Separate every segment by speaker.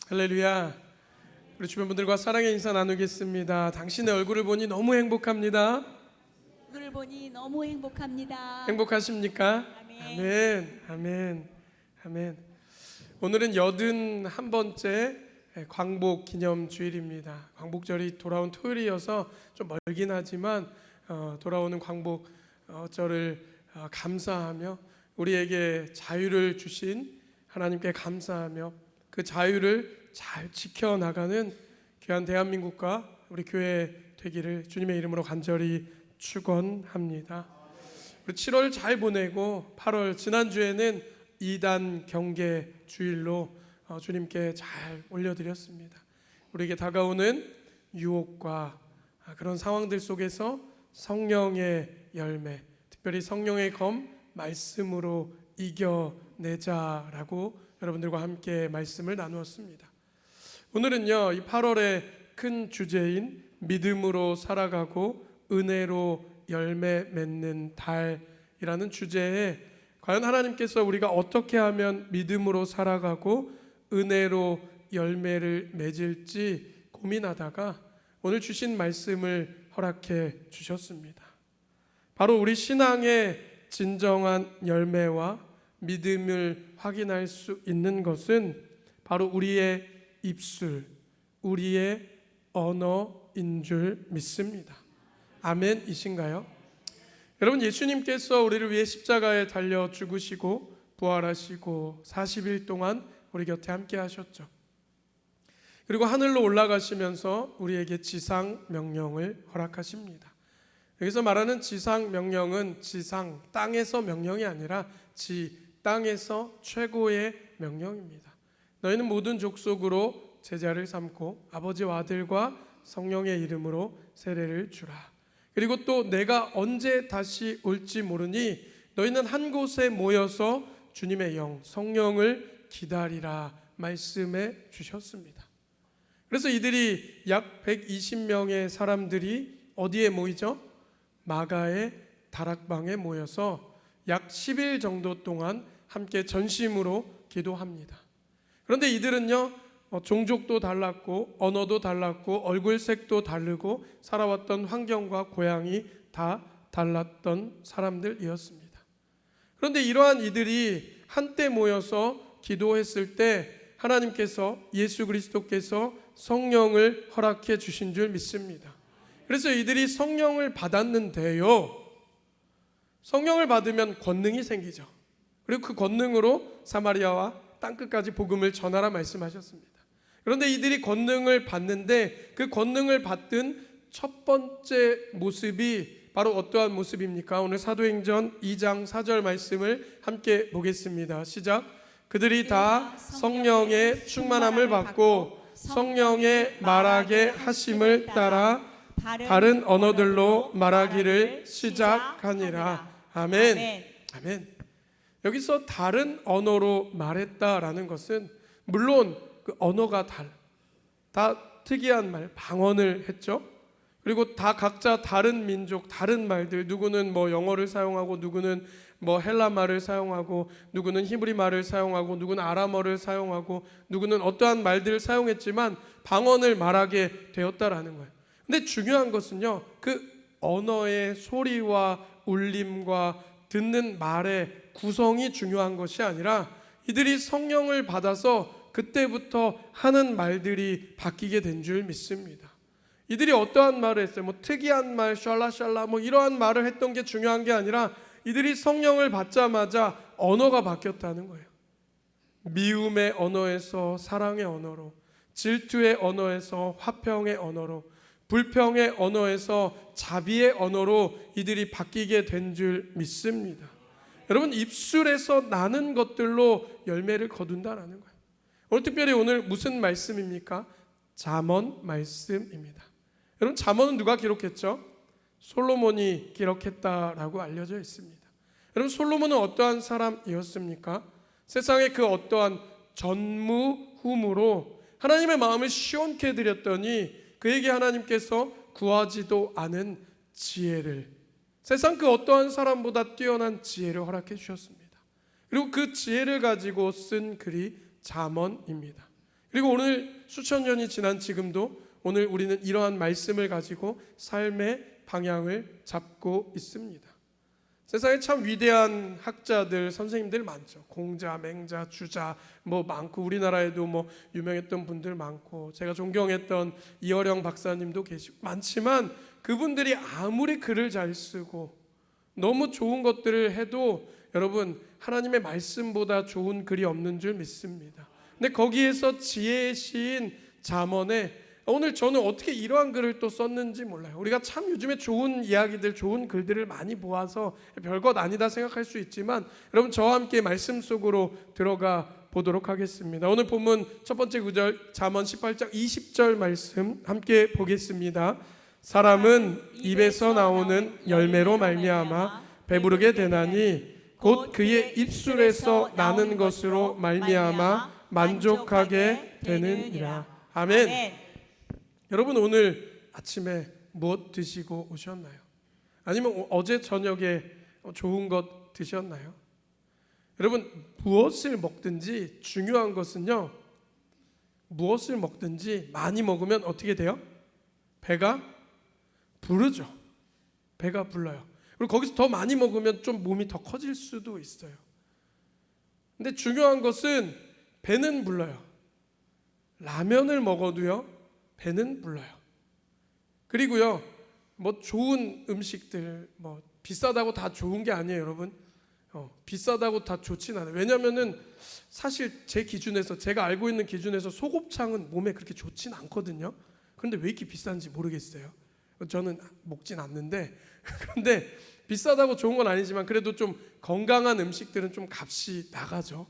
Speaker 1: 할렐루야. 우리 주변 분들과 사랑의 인사 나누겠습니다. 당신의 얼굴을 보니 너무 행복합니다.
Speaker 2: 얼굴을 보니 너무 행복합니다.
Speaker 1: 행복하십니까?
Speaker 2: 아멘.
Speaker 1: 아멘. 아멘. 아멘. 오늘은 81번째 광복 기념 주일입니다. 광복절이 돌아온 토요일이어서 좀 멀긴 하지만 돌아오는 광복절을 감사하며 우리에게 자유를 주신 하나님께 감사하며 그 자유를 잘 지켜나가는 귀한 대한민국과 우리 교회 되기를 주님의 이름으로 간절히 축원합니다. 우리 7월 잘 보내고 8월 지난주에는 2단 경계 주일로 주님께 잘 올려드렸습니다. 우리에게 다가오는 유혹과 그런 상황들 속에서 성령의 열매, 특별히 성령의 검 말씀으로 이겨내자라고 여러분들과 함께 말씀을 나누었습니다. 오늘은요, 이 8월의 큰 주제인 믿음으로 살아가고 은혜로 열매 맺는 달이라는 주제에 과연 하나님께서 우리가 어떻게 하면 믿음으로 살아가고 은혜로 열매를 맺을지 고민하다가 오늘 주신 말씀을 허락해 주셨습니다. 바로 우리 신앙의 진정한 열매와 믿음을 확인할 수 있는 것은 바로 우리의 입술, 우리의 언어인 줄 믿습니다. 아멘이신가요? 여러분, 예수님께서 우리를 위해 십자가에 달려 죽으시고 부활하시고 40일 동안 우리 곁에 함께 하셨죠. 그리고 하늘로 올라가시면서 우리에게 지상 명령을 허락하십니다. 여기서 말하는 지상 명령은 지상, 땅에서 명령이 아니라 땅에서 최고의 명령입니다. 너희는 모든 족속으로 제자를 삼고 아버지와 아들과 성령의 이름으로 세례를 주라. 그리고 또 내가 언제 다시 올지 모르니 너희는 한 곳에 모여서 주님의 영, 성령을 기다리라 말씀해 주셨습니다. 그래서 이들이 약 120명의 사람들이 어디에 모이죠? 마가의 다락방에 모여서 약 10일 정도 동안 함께 전심으로 기도합니다. 그런데 이들은요, 종족도 달랐고 언어도 달랐고 얼굴색도 다르고 살아왔던 환경과 고향이 다 달랐던 사람들이었습니다. 그런데 이러한 이들이 한때 모여서 기도했을 때 하나님께서, 예수 그리스도께서 성령을 허락해 주신 줄 믿습니다. 그래서 이들이 성령을 받았는데요, 성령을 받으면 권능이 생기죠. 그리고 그 권능으로 사마리아와 땅끝까지 복음을 전하라 말씀하셨습니다. 그런데 이들이 권능을 받는데 그 권능을 받은 첫 번째 모습이 바로 어떠한 모습입니까? 오늘 사도행전 2장 4절 말씀을 함께 보겠습니다. 시작. 그들이 다 성령의 충만함을 받고 성령의 말하게 하심을 따라 다른 언어들로 말하기를 시작하니라. 아멘. 아멘. 여기서 다른 언어로 말했다라는 것은 물론 그 언어가 다 특이한 말, 방언을 했죠. 그리고 다 각자 다른 민족, 다른 말들, 누구는 뭐 영어를 사용하고 누구는 뭐 헬라 말을 사용하고 누구는 히브리 말을 사용하고 누구는 아람어를 사용하고 누구는 어떠한 말들을 사용했지만 방언을 말하게 되었다라는 거예요. 근데 중요한 것은요, 그 언어의 소리와 울림과 듣는 말의 구성이 중요한 것이 아니라 이들이 성령을 받아서 그때부터 하는 말들이 바뀌게 된 줄 믿습니다. 이들이 어떠한 말을 했어요? 뭐 특이한 말, 샬라샬라 뭐 이러한 말을 했던 게 중요한 게 아니라 이들이 성령을 받자마자 언어가 바뀌었다는 거예요. 미움의 언어에서 사랑의 언어로, 질투의 언어에서 화평의 언어로, 불평의 언어에서 자비의 언어로 이들이 바뀌게 된 줄 믿습니다. 여러분, 입술에서 나는 것들로 열매를 거둔다라는 거예요. 오늘 특별히 오늘 무슨 말씀입니까? 잠언 말씀입니다. 여러분, 잠언은 누가 기록했죠? 솔로몬이 기록했다라고 알려져 있습니다. 여러분, 솔로몬은 어떠한 사람이었습니까? 세상의 그 어떠한 전무후무로 하나님의 마음을 시원케 해드렸더니 그에게 하나님께서 구하지도 않은 지혜를, 세상 그 어떠한 사람보다 뛰어난 지혜를 허락해 주셨습니다. 그리고 그 지혜를 가지고 쓴 글이 잠언입니다. 그리고 오늘 수천 년이 지난 지금도 오늘 우리는 이러한 말씀을 가지고 삶의 방향을 잡고 있습니다. 세상에 참 위대한 학자들, 선생님들 많죠. 공자, 맹자, 주자 뭐 많고, 우리나라에도 뭐 유명했던 분들 많고, 제가 존경했던 이어령 박사님도 계시고 많지만, 그분들이 아무리 글을 잘 쓰고 너무 좋은 것들을 해도 여러분, 하나님의 말씀보다 좋은 글이 없는 줄 믿습니다. 근데 거기에서 지혜의 시인 잠언에, 오늘 저는 어떻게 이러한 글을 또 썼는지 몰라요. 우리가 참 요즘에 좋은 이야기들, 좋은 글들을 많이 모아서 별것 아니다 생각할 수 있지만, 여러분 저와 함께 말씀 속으로 들어가 보도록 하겠습니다. 오늘 본문 첫 번째 구절, 잠언 18장 20절 말씀 함께 보겠습니다. 사람은 입에서 나오는 열매로 말미암아 배부르게 되나니 곧 그의 입술에서 나는 것으로 말미암아 만족하게 되느니라. 아멘. 여러분 오늘 아침에 무엇 드시고 오셨나요? 아니면 어제 저녁에 좋은 것 드셨나요? 여러분 무엇을 먹든지 중요한 것은요, 무엇을 먹든지 많이 먹으면 어떻게 돼요? 배가 부르죠. 배가 불러요. 그리고 거기서 더 많이 먹으면 좀 몸이 더 커질 수도 있어요. 근데 중요한 것은 배는 불러요. 라면을 먹어도요 배는 불러요. 그리고요 뭐 좋은 음식들, 뭐 비싸다고 다 좋은 게 아니에요, 여러분. 비싸다고 다 좋진 않아요. 왜냐면은 사실 제 기준에서, 제가 알고 있는 기준에서 소곱창은 몸에 그렇게 좋진 않거든요. 그런데 왜 이렇게 비싼지 모르겠어요. 저는 먹진 않는데 그런데 비싸다고 좋은 건 아니지만 그래도 좀 건강한 음식들은 좀 값이 나가죠.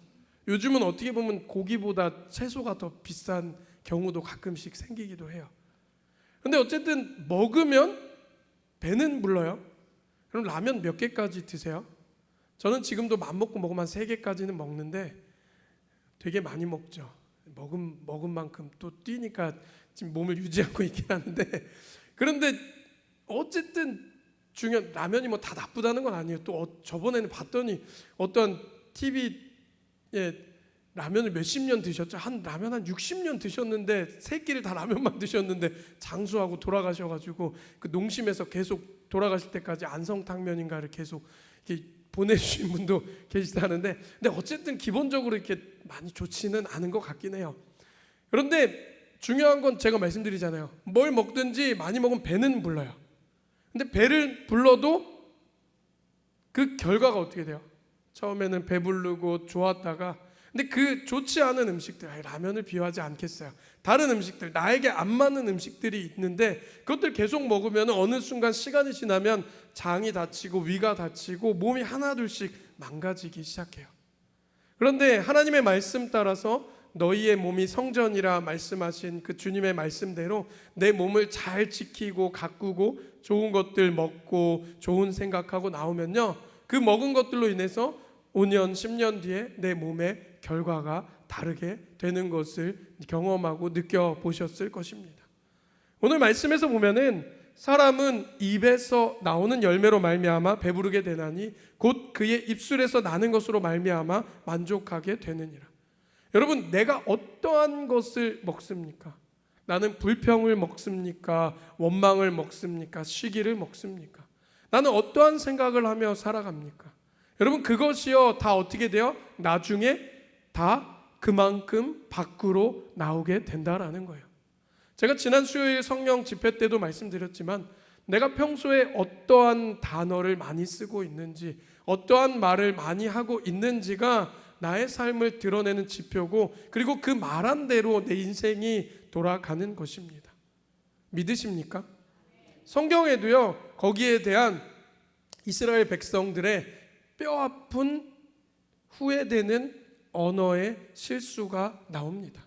Speaker 1: 요즘은 어떻게 보면 고기보다 채소가 더 비싼 경우도 가끔씩 생기기도 해요. 근데 어쨌든 먹으면 배는 불러요. 그럼 라면 몇 개까지 드세요? 저는 지금도 맘먹고 먹으면 한 3개까지는 먹는데 되게 많이 먹죠. 먹은 만큼 또 뛰니까 지금 몸을 유지하고 있긴 하는데, 그런데 어쨌든 중요한, 라면이 뭐 다 나쁘다는 건 아니에요. 또 저번에는 봤더니 어떤 TV에 라면을 몇십 년 드셨죠. 라면 한 60년 드셨는데 3끼를 다 라면만 드셨는데 장수하고 돌아가셔가지고 그 농심에서 계속 돌아가실 때까지 안성탕면인가를 계속 이렇게 보내주신 분도 계시다는데, 근데 어쨌든 기본적으로 이렇게 많이 좋지는 않은 것 같긴 해요. 그런데 중요한 건 제가 말씀드리잖아요. 뭘 먹든지 많이 먹으면 배는 불러요. 근데 배를 불러도 그 결과가 어떻게 돼요? 처음에는 배부르고 좋았다가, 근데 그 좋지 않은 음식들, 라면을 비유하지 않겠어요. 다른 음식들, 나에게 안 맞는 음식들이 있는데 그것들 계속 먹으면 어느 순간 시간이 지나면 장이 다치고 위가 다치고 몸이 하나둘씩 망가지기 시작해요. 그런데 하나님의 말씀 따라서 너희의 몸이 성전이라 말씀하신 그 주님의 말씀대로 내 몸을 잘 지키고 가꾸고 좋은 것들 먹고 좋은 생각하고 나오면요, 그 먹은 것들로 인해서 5년, 10년 뒤에 내 몸의 결과가 다르게 되는 것을 경험하고 느껴보셨을 것입니다. 오늘 말씀에서 보면은 사람은 입에서 나오는 열매로 말미암아 배부르게 되나니 곧 그의 입술에서 나는 것으로 말미암아 만족하게 되느니라. 여러분, 내가 어떠한 것을 먹습니까? 나는 불평을 먹습니까? 원망을 먹습니까? 시기를 먹습니까? 나는 어떠한 생각을 하며 살아갑니까? 여러분, 그것이요 다 어떻게 돼요? 나중에 다 그만큼 밖으로 나오게 된다라는 거예요. 제가 지난 수요일 성령 집회 때도 말씀드렸지만, 내가 평소에 어떠한 단어를 많이 쓰고 있는지, 어떠한 말을 많이 하고 있는지가 나의 삶을 드러내는 지표고, 그리고 그 말한 대로 내 인생이 돌아가는 것입니다. 믿으십니까? 성경에도요 거기에 대한 이스라엘 백성들의 뼈아픈 후회되는 언어의 실수가 나옵니다.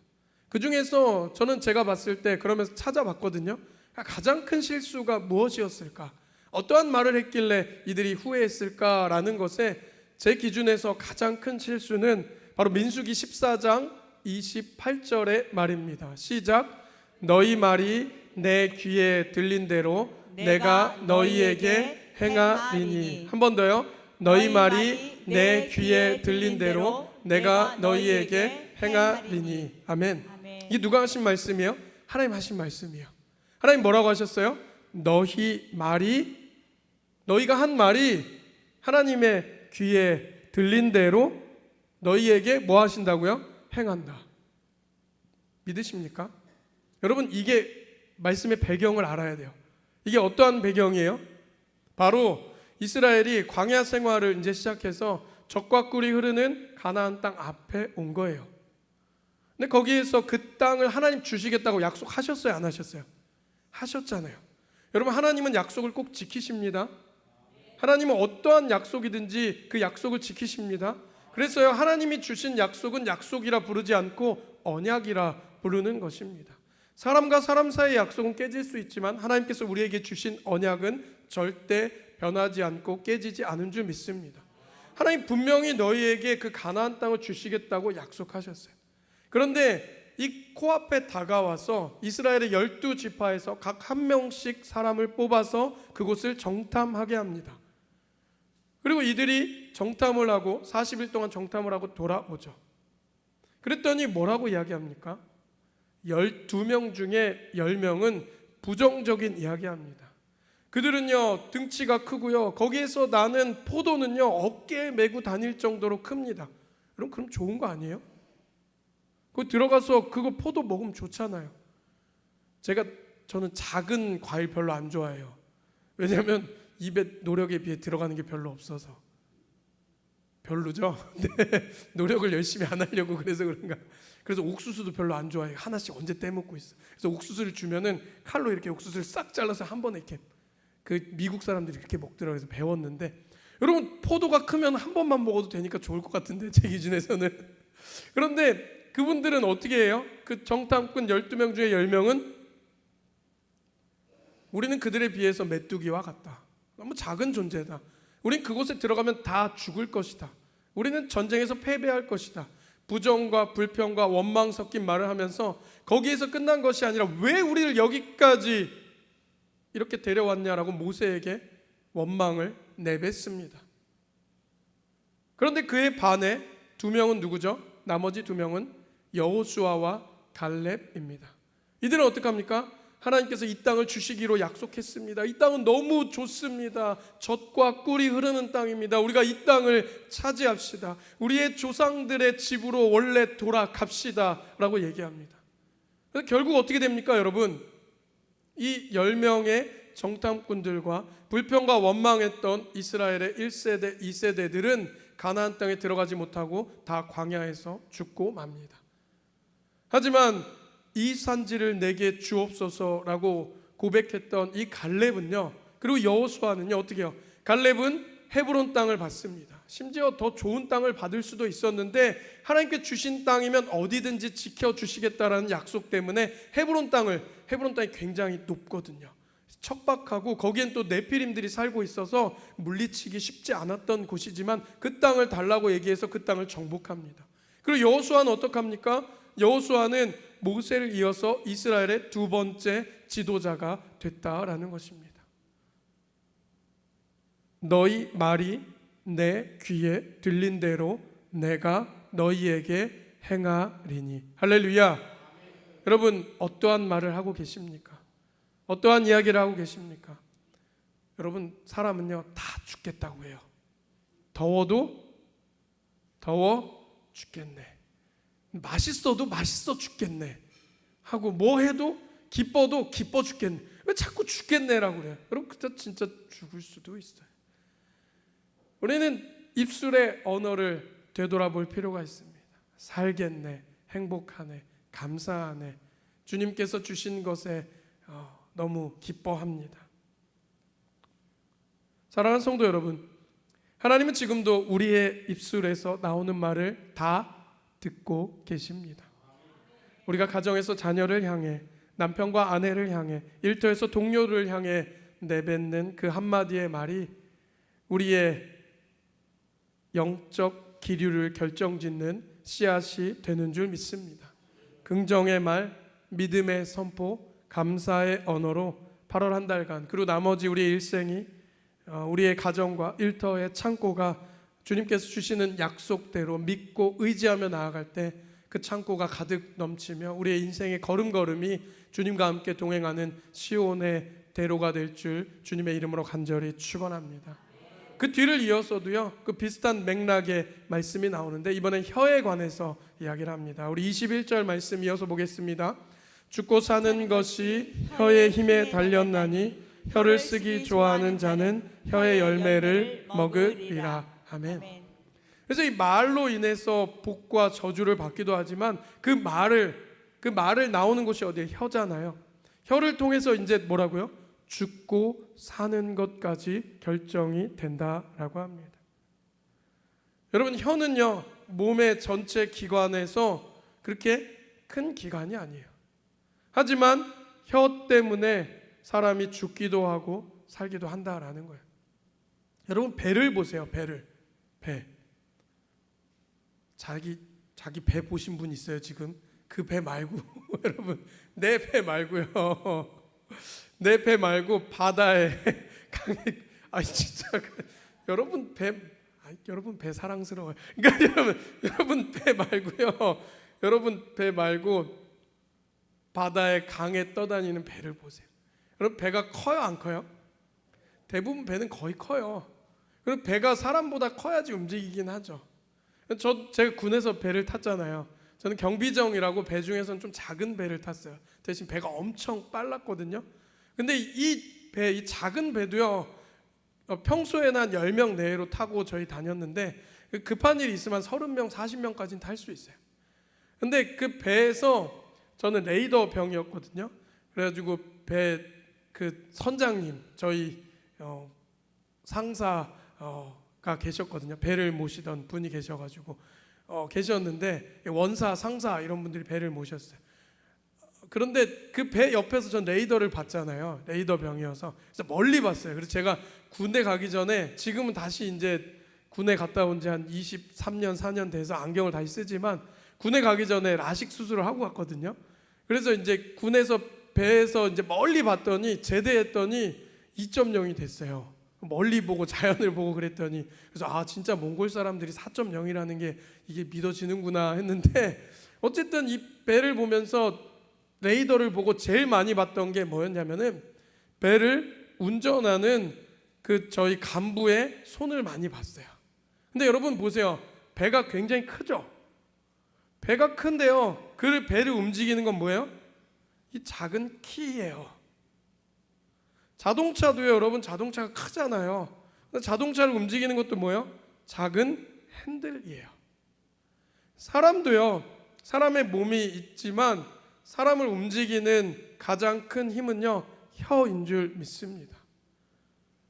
Speaker 1: 그 중에서 저는 제가 봤을 때 그러면서 찾아봤거든요. 가장 큰 실수가 무엇이었을까? 어떠한 말을 했길래 이들이 후회했을까라는 것에 제 기준에서 가장 큰 실수는 바로 민수기 14장 28절의 말입니다. 시작. 너희 말이 내 귀에 들린 대로 내가 너희에게 행하리니. 한 번 더요. 너희 말이 내 귀에 들린 대로 내가 너희에게 행하리니. 아멘. 이게 누가 하신 말씀이에요? 하나님 하신 말씀이에요. 하나님 뭐라고 하셨어요? 너희가 한 말이 하나님의 귀에 들린 대로 너희에게 뭐 하신다고요? 행한다. 믿으십니까? 여러분, 이게 말씀의 배경을 알아야 돼요. 이게 어떠한 배경이에요? 바로 이스라엘이 광야 생활을 이제 시작해서 젖과 꿀이 흐르는 가나안 땅 앞에 온 거예요. 근데 거기에서 그 땅을 하나님 주시겠다고 약속하셨어요, 안 하셨어요? 하셨잖아요. 여러분, 하나님은 약속을 꼭 지키십니다. 하나님은 어떠한 약속이든지 그 약속을 지키십니다. 그래서요, 하나님이 주신 약속은 약속이라 부르지 않고 언약이라 부르는 것입니다. 사람과 사람 사이의 약속은 깨질 수 있지만 하나님께서 우리에게 주신 언약은 절대 변하지 않고 깨지지 않은 줄 믿습니다. 하나님 분명히 너희에게 그 가나안 땅을 주시겠다고 약속하셨어요. 그런데 이 코앞에 다가와서 이스라엘의 12지파에서 각 한 명씩 사람을 뽑아서 그곳을 정탐하게 합니다. 그리고 이들이 정탐을 하고 40일 동안 정탐을 하고 돌아오죠. 그랬더니 뭐라고 이야기합니까? 12명 중에 10명은 부정적인 이야기합니다. 그들은요, 등치가 크고요, 거기에서 나는 포도는요, 어깨에 메고 다닐 정도로 큽니다. 그럼 좋은 거 아니에요? 그 들어가서 그거 포도 먹으면 좋잖아요. 저는 작은 과일 별로 안 좋아해요. 왜냐하면 입에 노력에 비해 들어가는 게 별로 없어서. 별로죠? 네, 노력을 열심히 안 하려고 그래서 그런가. 그래서 옥수수도 별로 안 좋아해요. 하나씩 언제 떼먹고 있어. 그래서 옥수수를 주면은 칼로 이렇게 옥수수를 싹 잘라서 한 번에 이렇게, 그 미국 사람들이 그렇게 먹더라고요. 그래서 배웠는데, 여러분, 포도가 크면 한 번만 먹어도 되니까 좋을 것 같은데, 제 기준에서는. 그런데 그분들은 어떻게 해요? 그 정탐꾼 12명 중에 10명은 우리는 그들에 비해서 메뚜기와 같다. 너무 작은 존재다. 우린 그곳에 들어가면 다 죽을 것이다. 우리는 전쟁에서 패배할 것이다. 부정과 불평과 원망 섞인 말을 하면서 거기에서 끝난 것이 아니라 왜 우리를 여기까지 이렇게 데려왔냐라고 모세에게 원망을 내뱉습니다. 그런데 그에 반해 2명은 누구죠? 나머지 2명은 여호수아와 갈렙입니다. 이들은 어떡합니까? 하나님께서 이 땅을 주시기로 약속했습니다. 이 땅은 너무 좋습니다. 젖과 꿀이 흐르는 땅입니다. 우리가 이 땅을 차지합시다. 우리의 조상들의 집으로 원래 돌아갑시다 라고 얘기합니다. 그래서 결국 어떻게 됩니까, 여러분? 이 10명의 정탐꾼들과 불평과 원망했던 이스라엘의 1세대, 2세대들은 가나안 땅에 들어가지 못하고 다 광야에서 죽고 맙니다. 하지만 이 산지를 내게 주옵소서라고 고백했던 이 갈렙은요, 그리고 여호수아는요, 어떻게 해요? 갈렙은 헤브론 땅을 받습니다. 심지어 더 좋은 땅을 받을 수도 있었는데 하나님께 주신 땅이면 어디든지 지켜주시겠다라는 약속 때문에 헤브론 땅이 굉장히 높거든요. 척박하고 거기엔 또 네피림들이 살고 있어서 물리치기 쉽지 않았던 곳이지만 그 땅을 달라고 얘기해서 그 땅을 정복합니다. 그리고 여호수아는 어떡합니까? 여호수아는 모세를 이어서 이스라엘의 2번째 지도자가 됐다라는 것입니다. 너희 말이 내 귀에 들린 대로 내가 너희에게 행하리니. 할렐루야. 여러분, 어떠한 말을 하고 계십니까? 어떠한 이야기를 하고 계십니까? 여러분, 사람은요 다 죽겠다고 해요. 더워도 더워 죽겠네, 맛있어도 맛있어 죽겠네 하고, 뭐 해도 기뻐도 기뻐 죽겠네. 왜 자꾸 죽겠네라고 그래요? 여러분, 그때 진짜 죽을 수도 있어요. 우리는 입술의 언어를 되돌아볼 필요가 있습니다. 살겠네, 행복하네, 감사하네, 주님께서 주신 것에 너무 기뻐합니다. 사랑하는 성도 여러분, 하나님은 지금도 우리의 입술에서 나오는 말을 다 듣고 계십니다. 우리가 가정에서 자녀를 향해, 남편과 아내를 향해, 일터에서 동료를 향해 내뱉는 그 한마디의 말이 우리의 영적 기류를 결정짓는 씨앗이 되는 줄 믿습니다. 긍정의 말, 믿음의 선포, 감사의 언어로 8월 한 달간, 그리고 나머지 우리의 일생이, 우리의 가정과 일터의 창고가 주님께서 주시는 약속대로 믿고 의지하며 나아갈 때 그 창고가 가득 넘치며 우리의 인생의 걸음걸음이 주님과 함께 동행하는 시온의 대로가 될 줄 주님의 이름으로 간절히 축원합니다. 그 뒤를 이어서도요, 그 비슷한 맥락의 말씀이 나오는데 이번엔 혀에 관해서 이야기를 합니다. 우리 21절 말씀 이어서 보겠습니다. 죽고 사는 것이 혀의 힘에 달렸나니 혀를 쓰기 좋아하는 자는 혀의 열매를 먹으리라. 아멘. 그래서 이 말로 인해서 복과 저주를 받기도 하지만 그 말을 나오는 곳이 어디예요? 혀잖아요. 혀를 통해서 이제 뭐라고요? 죽고 사는 것까지 결정이 된다라고 합니다. 여러분, 혀는요, 몸의 전체 기관에서 그렇게 큰 기관이 아니에요. 하지만 혀 때문에 사람이 죽기도 하고 살기도 한다라는 거예요. 여러분, 배를 보세요. 배. 자기 배 보신 분 있어요 지금? 그 배 말고 여러분, 내 배 말고요. 내 배 말고 바다에 강에 진짜 여러분 배 사랑스러워요. 그러니까 여러분 배 말고요. 여러분 배 말고 바다에 강에 떠다니는 배를 보세요. 여러분, 배가 커요, 안 커요? 대부분 배는 거의 커요. 그리고 배가 사람보다 커야지 움직이긴 하죠. 제가 군에서 배를 탔잖아요. 저는 경비정이라고 배 중에서는 좀 작은 배를 탔어요. 대신 배가 엄청 빨랐거든요. 근데 이 작은 배도요, 평소에는 한 10명 내외로 타고 저희 다녔는데 급한 일이 있으면 30명, 40명까지는 탈 수 있어요. 근데 그 배에서 저는 레이더 병이었거든요. 그래가지고 배 그 선장님, 저희 상사가 계셨거든요. 배를 모시던 분이 계셔가지고 계셨는데 원사, 상사 이런 분들이 배를 모셨어요. 그런데 그 배 옆에서 전 레이더를 봤잖아요. 레이더 병이어서 그래서 멀리 봤어요. 그래서 제가 군대 가기 전에, 지금은 다시 이제 군에 갔다 온 지 한 23년, 4년 돼서 안경을 다시 쓰지만 군에 가기 전에 라식 수술을 하고 갔거든요. 그래서 이제 군에서 배에서 이제 멀리 봤더니 제대했더니 2.0이 됐어요. 멀리 보고 자연을 보고 그랬더니, 그래서 진짜 몽골 사람들이 4.0이라는 게 이게 믿어지는구나 했는데, 어쨌든 이 배를 보면서 레이더를 보고 제일 많이 봤던 게 뭐였냐면은 배를 운전하는 그 저희 간부의 손을 많이 봤어요. 근데 여러분 보세요. 배가 굉장히 크죠? 배가 큰데요, 그 배를 움직이는 건 뭐예요? 이 작은 키예요. 자동차도요, 여러분, 자동차가 크잖아요. 자동차를 움직이는 것도 뭐예요? 작은 핸들이에요. 사람도요, 사람의 몸이 있지만 사람을 움직이는 가장 큰 힘은요, 혀인 줄 믿습니다.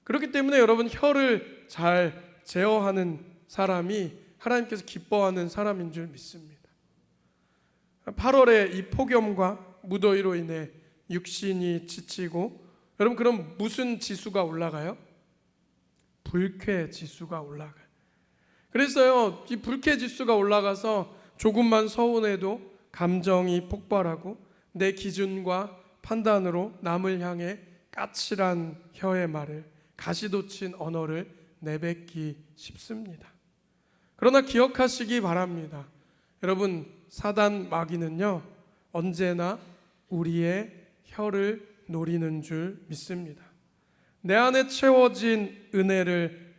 Speaker 1: 그렇기 때문에 여러분, 혀를 잘 제어하는 사람이 하나님께서 기뻐하는 사람인 줄 믿습니다. 8월에 이 폭염과 무더위로 인해 육신이 지치고, 여러분, 그럼 무슨 지수가 올라가요? 불쾌 지수가 올라가요. 그래서요, 이 불쾌 지수가 올라가서 조금만 서운해도 감정이 폭발하고 내 기준과 판단으로 남을 향해 까칠한 혀의 말을, 가시돋친 언어를 내뱉기 쉽습니다. 그러나 기억하시기 바랍니다. 여러분, 사단 마귀는요, 언제나 우리의 혀를 노리는 줄 믿습니다. 내 안에 채워진 은혜를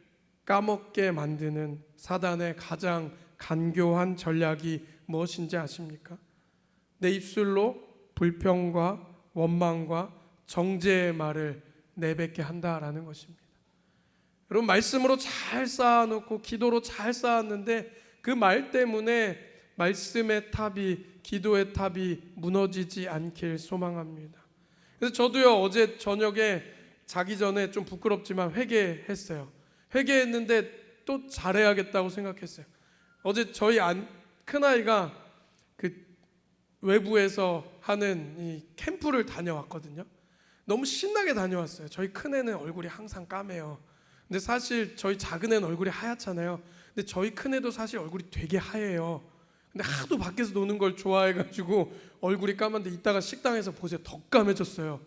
Speaker 1: 까먹게 만드는 사단의 가장 간교한 전략이 무엇인지 아십니까? 내 입술로 불평과 원망과 정죄의 말을 내뱉게 한다라는 것입니다. 여러분, 말씀으로 잘 쌓아놓고 기도로 잘 쌓았는데 그 말 때문에 말씀의 탑이, 기도의 탑이 무너지지 않길 소망합니다. 그래서 저도요, 어제 저녁에 자기 전에 좀 부끄럽지만 회개했어요. 회개했는데 또 잘해야겠다고 생각했어요. 어제 저희 큰아이가 그 외부에서 하는 이 캠프를 다녀왔거든요. 너무 신나게 다녀왔어요. 저희 큰애는 얼굴이 항상 까매요. 근데 사실 저희 작은애는 얼굴이 하얗잖아요. 근데 저희 큰애도 사실 얼굴이 되게 하얘요. 근데 하도 밖에서 노는 걸 좋아해가지고 얼굴이 까만데, 이따가 식당에서 보세요, 더 까매졌어요.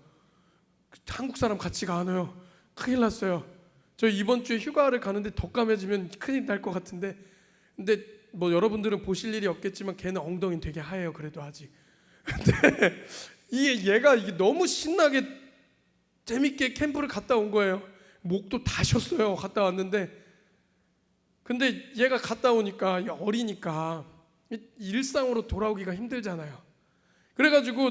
Speaker 1: 한국 사람 같이 가나요? 큰일 났어요. 저 이번 주에 휴가를 가는데 더 까매지면 큰일 날 것 같은데, 근데 뭐 여러분들은 보실 일이 없겠지만 걔는 엉덩이는 되게 하얘요. 그래도 아직. 근데 얘가 이게 너무 신나게 재밌게 캠프를 갔다 온 거예요. 목도 다 쉬었어요. 갔다 왔는데 근데 얘가 갔다 오니까 어리니까 일상으로 돌아오기가 힘들잖아요. 그래가지고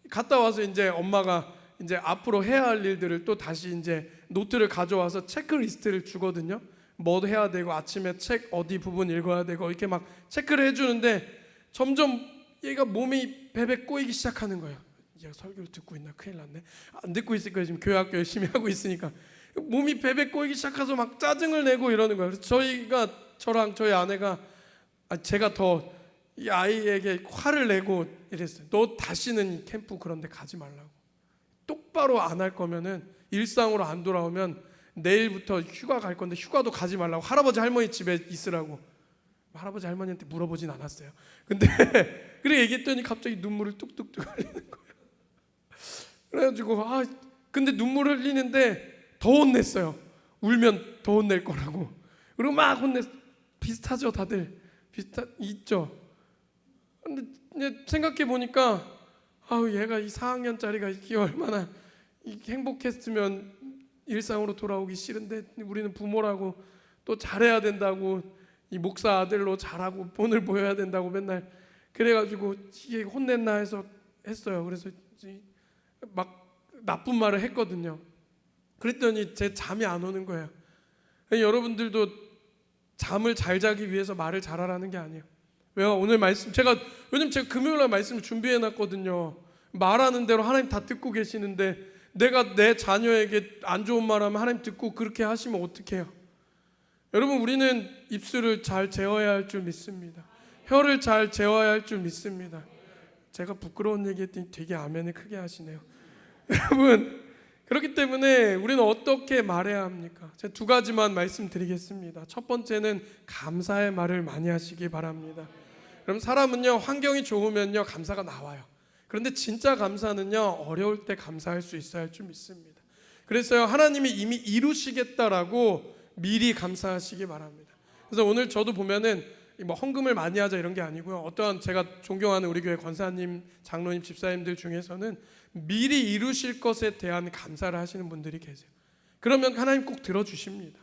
Speaker 1: 갔다 와서 이제 엄마가 이제 앞으로 해야 할 일들을 또 다시 이제 노트를 가져와서 체크리스트를 주거든요. 뭐 해야 되고 아침에 책 어디 부분 읽어야 되고 이렇게 막 체크를 해주는데 점점 얘가 몸이 베베 꼬이기 시작하는 거예요. 얘가 설교를 듣고 있나? 큰일 났네. 안 듣고 있을 거예요. 지금 교회학교 열심히 하고 있으니까 몸이 베베 꼬이기 시작해서 막 짜증을 내고 이러는 거예요. 그래서 저랑 저희 아내가 제가 더 이 아이에게 화를 내고 이랬어요. 너 다시는 이 캠프 그런 데 가지 말라고. 똑바로 안 할 거면은 일상으로 안 돌아오면 내일부터 휴가 갈 건데 휴가도 가지 말라고. 할아버지 할머니 집에 있으라고. 할아버지 할머니한테 물어보진 않았어요. 근데 그래 얘기했더니 갑자기 눈물을 뚝뚝뚝 흘리는 거예요. 그래가지고 근데 눈물을 흘리는데 더 혼냈어요. 울면 더 혼낼 거라고. 그리고 막 비슷하죠 다들. 있죠. 근데 생각해 보니까 얘가 이 4학년짜리가 이게 얼마나 행복했으면 일상으로 돌아오기 싫은데 우리는 부모라고 또 잘해야 된다고 이 목사 아들로 잘하고 본을 보여야 된다고 맨날 그래가지고 이게 혼냈나 해서 했어요. 그래서 막 나쁜 말을 했거든요. 그랬더니 제 잠이 안 오는 거예요. 여러분들도 잠을 잘 자기 위해서 말을 잘하라는 게 아니에요. 왜요? 오늘 말씀 왜냐면 제가 금요일날 말씀을 준비해 놨거든요. 말하는 대로 하나님 다 듣고 계시는데 내가 내 자녀에게 안 좋은 말하면 하나님 듣고 그렇게 하시면 어떡해요? 여러분 우리는 입술을 잘 제어해야 할 줄 믿습니다. 혀를 잘 제어해야 할 줄 믿습니다. 제가 부끄러운 얘기했더니 되게 아멘을 크게 하시네요. 여러분 그렇기 때문에 우리는 어떻게 말해야 합니까? 제가 두 가지만 말씀드리겠습니다. 첫 번째는 감사의 말을 많이 하시기 바랍니다. 그럼 사람은요 환경이 좋으면요 감사가 나와요. 그런데 진짜 감사는요 어려울 때 감사할 수 있어야 할 줄 믿습니다. 그래서요 하나님이 이미 이루시겠다라고 미리 감사하시기 바랍니다. 그래서 오늘 저도 보면은 뭐 헌금을 많이 하자 이런 게 아니고요. 어떠한 제가 존경하는 우리 교회 권사님, 장로님, 집사님들 중에서는 미리 이루실 것에 대한 감사를 하시는 분들이 계세요. 그러면 하나님 꼭 들어주십니다.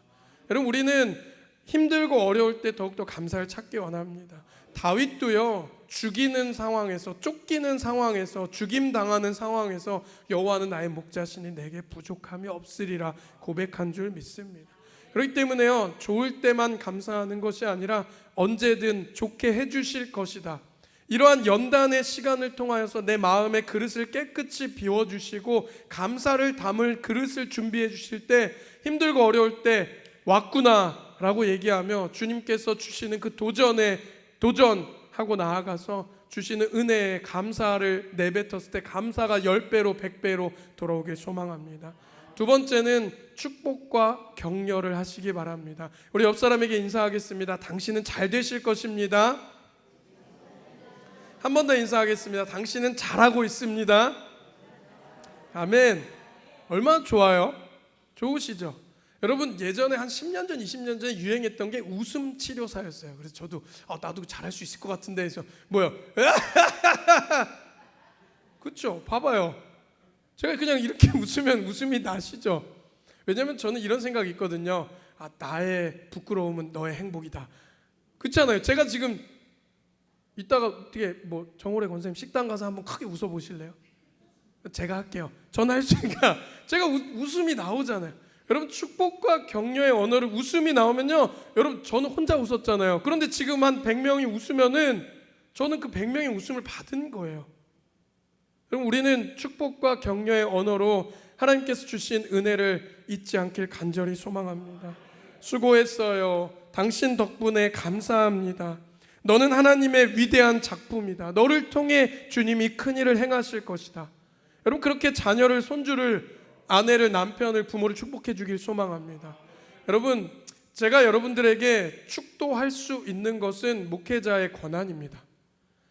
Speaker 1: 여러분 우리는 힘들고 어려울 때 더욱더 감사를 찾기 원합니다. 다윗도요 죽이는 상황에서 쫓기는 상황에서 죽임당하는 상황에서 여호와는 나의 목자시니 내게 부족함이 없으리라 고백한 줄 믿습니다. 그렇기 때문에요 좋을 때만 감사하는 것이 아니라 언제든 좋게 해주실 것이다. 이러한 연단의 시간을 통하여서 내 마음의 그릇을 깨끗이 비워주시고 감사를 담을 그릇을 준비해 주실 때 힘들고 어려울 때 왔구나 라고 얘기하며 주님께서 주시는 그 도전하고 나아가서 주시는 은혜에 감사를 내뱉었을 때 감사가 10배로 100배로 돌아오길 소망합니다. 두 번째는 축복과 격려를 하시기 바랍니다. 우리 옆 사람에게 인사하겠습니다. 당신은 잘 되실 것입니다. 한 번 더 인사하겠습니다. 당신은 잘하고 있습니다. 아멘. 얼마나 좋아요? 좋으시죠? 여러분 예전에 한 10년 전, 20년 전에 유행했던 게 웃음 치료사였어요. 그래서 저도 나도 잘할 수 있을 것 같은데 해서 뭐요? 그렇죠? 봐봐요. 제가 그냥 이렇게 웃으면 웃음이 나시죠? 왜냐면 저는 이런 생각이 있거든요. 나의 부끄러움은 너의 행복이다. 그렇잖아요. 제가 지금 이따가 어떻게 뭐 정호래 권사님 식당 가서 한번 크게 웃어 보실래요? 제가 할게요. 저는 할 수 있으니까 제가 웃음이 나오잖아요. 여러분 축복과 격려의 언어를 웃음이 나오면요. 여러분 저는 혼자 웃었잖아요. 그런데 지금 한 100명이 웃으면은 저는 그 100명의 웃음을 받은 거예요. 여러분 우리는 축복과 격려의 언어로 하나님께서 주신 은혜를 잊지 않길 간절히 소망합니다. 수고했어요. 당신 덕분에 감사합니다. 너는 하나님의 위대한 작품이다. 너를 통해 주님이 큰 일을 행하실 것이다. 여러분 그렇게 자녀를, 손주를, 아내를, 남편을, 부모를 축복해 주길 소망합니다. 여러분 제가 여러분들에게 축도할 수 있는 것은 목회자의 권한입니다.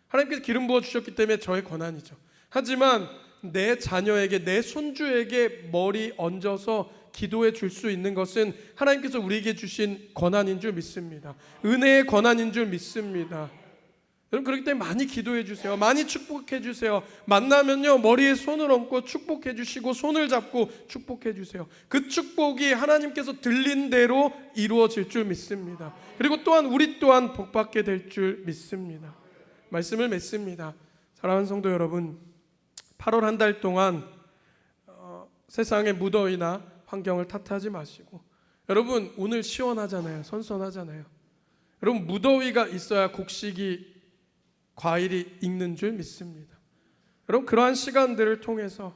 Speaker 1: 하나님께서 기름 부어 주셨기 때문에 저의 권한이죠. 하지만 내 자녀에게, 내 손주에게 머리 얹어서 기도해 줄 수 있는 것은 하나님께서 우리에게 주신 권한인 줄 믿습니다. 은혜의 권한인 줄 믿습니다. 여러분, 그렇기 때문에 많이 기도해 주세요. 많이 축복해 주세요. 만나면요, 머리에 손을 얹고 축복해 주시고 손을 잡고 축복해 주세요. 그 축복이 하나님께서 들린 대로 이루어질 줄 믿습니다. 그리고 또한 우리 또한 복받게 될 줄 믿습니다. 말씀을 맺습니다. 사랑하는 성도 여러분, 8월 한 달 동안 세상의 무더위나 환경을 탓하지 마시고, 여러분 오늘 시원하잖아요. 선선하잖아요. 여러분, 무더위가 있어야 곡식이, 과일이 익는 줄 믿습니다. 여러분, 그러한 시간들을 통해서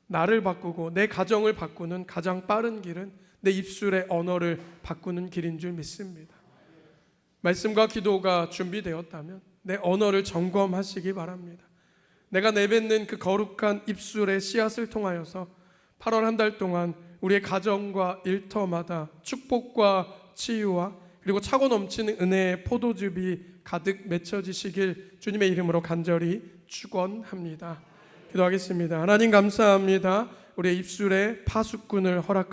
Speaker 1: 나를 바꾸고 내 가정을 바꾸는 가장 빠른 길은 내 입술의 언어를 바꾸는 길인 줄 믿습니다. 말씀과 기도가 준비되었다면 내 언어를 점검하시기 바랍니다. 내가 내뱉는 그 거룩한 입술의 씨앗을 통하여서 8월 한 달 동안 우리의 가정과 일터마다 축복과 치유와 그리고 차고 넘치는 은혜의 포도즙이 가득 맺혀지시길 주님의 이름으로 간절히 축원합니다. 기도하겠습니다. 하나님 감사합니다. 우리의 입술에 파수꾼을 허락하시옵소서.